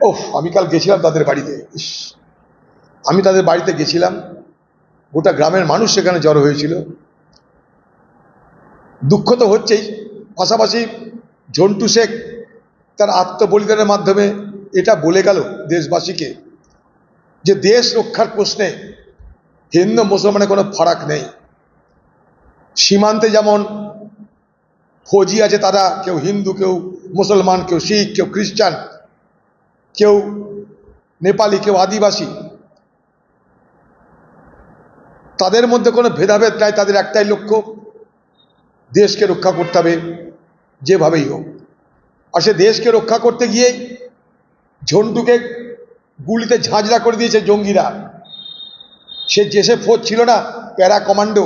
ওহ, আমি কাল গেছিলাম তাদের বাড়িতে। ইস, আমি তাদের বাড়িতে গেছিলাম, গোটা গ্রামের মানুষ সেখানে জড়ো হয়েছিল। দুঃখ তো হচ্ছেই, পাশাপাশি ঝন্টু শেখ তার আত্মবলিদানের মাধ্যমে এটা বলে গেল দেশবাসীকে যে দেশ রক্ষার প্রশ্নে হিন্দু মুসলমানের কোনো ফারাক নেই। সীমান্তে যেমন ফৌজি আছে, তারা কেউ হিন্দু, কেউ মুসলমান, কেউ শিখ, কেউ খ্রিস্টান, কেউ নেপালি, কেউ আদিবাসী, তাদের মধ্যে কোনো ভেদাভেদ নাই। তাদের একটাই লক্ষ্য, দেশকে রক্ষা করতে হবে যেভাবেই হোক। আর সে দেশকে রক্ষা করতে গিয়েই ঝন্টুকে গুলিতে ঝাঁঝরা করে দিয়েছে জঙ্গিরা। সে জেসে ফোর্স ছিল না, প্যারা কমান্ডো।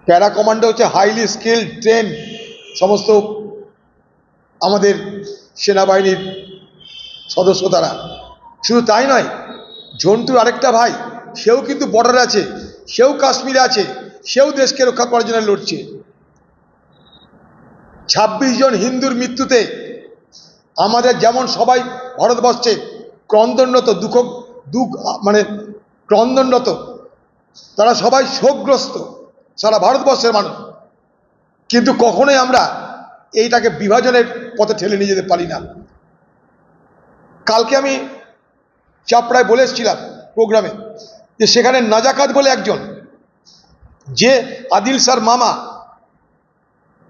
প্যারা কমান্ডো হচ্ছে হাইলি স্কিল্ড ট্রেন সমস্ত আমাদের সেনাবাহিনীর সদস্য তারা। শুধু তাই নয়, ঝন্টুর আরেকটা ভাই, সেও কিন্তু বর্ডারে আছে, সেও কাশ্মীরে আছে, সেও দেশকে রক্ষা করার জন্য লড়ছে। 26 জন হিন্দুর মৃত্যুতে আমাদের যেমন সবাই ভারতবর্ষে ক্রন্দনরত, মানে ক্রন্দনরত, তারা সবাই শোকগ্রস্ত, সারা ভারতবর্ষের মানুষ। কিন্তু কখনোই আমরা এইটাকে বিভাজনের পথে ঠেলে নিয়ে যেতে পারি না। কালকে আমি চাপড়ায় বলে এসেছিলাম প্রোগ্রামে যে সেখানে নাজাকাত বলে একজন, যে আদিল শাহর মামা,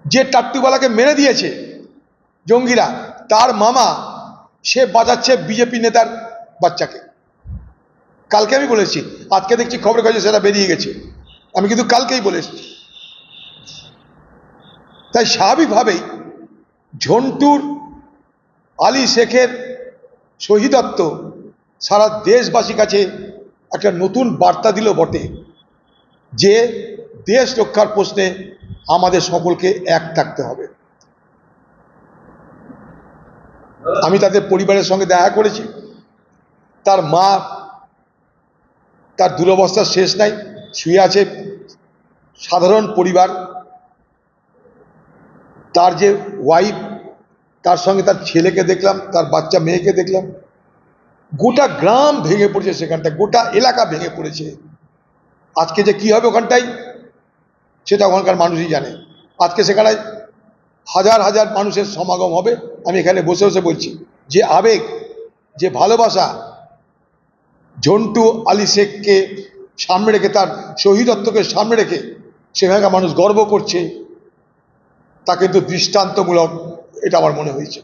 যে টাট্টুবালাকে মেরে দিয়েছে জঙ্গিরা, তার মামা, সে বাঁচাচ্ছে বিজেপি নেতার বাচ্চাকে। কালকে আমি বলেছি, আজকে দেখছি খবরের কাছে সেটা বেরিয়ে গেছে, আমি কিন্তু কালকেই বলে এসেছি। তাই স্বাভাবিকভাবেই ঝন্টুর, আলী শেখের শহীদত্ব সারা দেশবাসীর কাছে একটা নতুন বার্তা দিল বটে, যে দেশ রক্ষার প্রশ্নে আমাদের সকলকে এক থাকতে হবে। আমি তাদের পরিবারের সঙ্গে দেখা করেছি। তার মা, তার দুরবস্থার শেষ নাই, শুয়ে আছে। সাধারণ পরিবার, তার যে ওয়াইফ, তার সঙ্গে তার ছেলেকে দেখলাম, তার বাচ্চা মেয়েকে দেখলাম। গোটা গ্রাম ভেঙে পড়েছে সেখানটা, গোটা এলাকা ভেঙে পড়েছে। আজকে যে কি হবে ওখানটাই, সেটা ওখানকার মানুষই জানে। আজকে সেখানে হাজার হাজার মানুষের সমাগম হবে। আমি এখানে বসে বসে বলছি, যে আবেগ, যে ভালোবাসা ঝন্টু আলী শেখকে সামনে রেখে, তার শহীদত্বকে সামনে রেখে সেখানকার মানুষ গর্ব করছে, তা কিন্তু দৃষ্টান্তমূলক, এটা আমার মনে হয়েছে।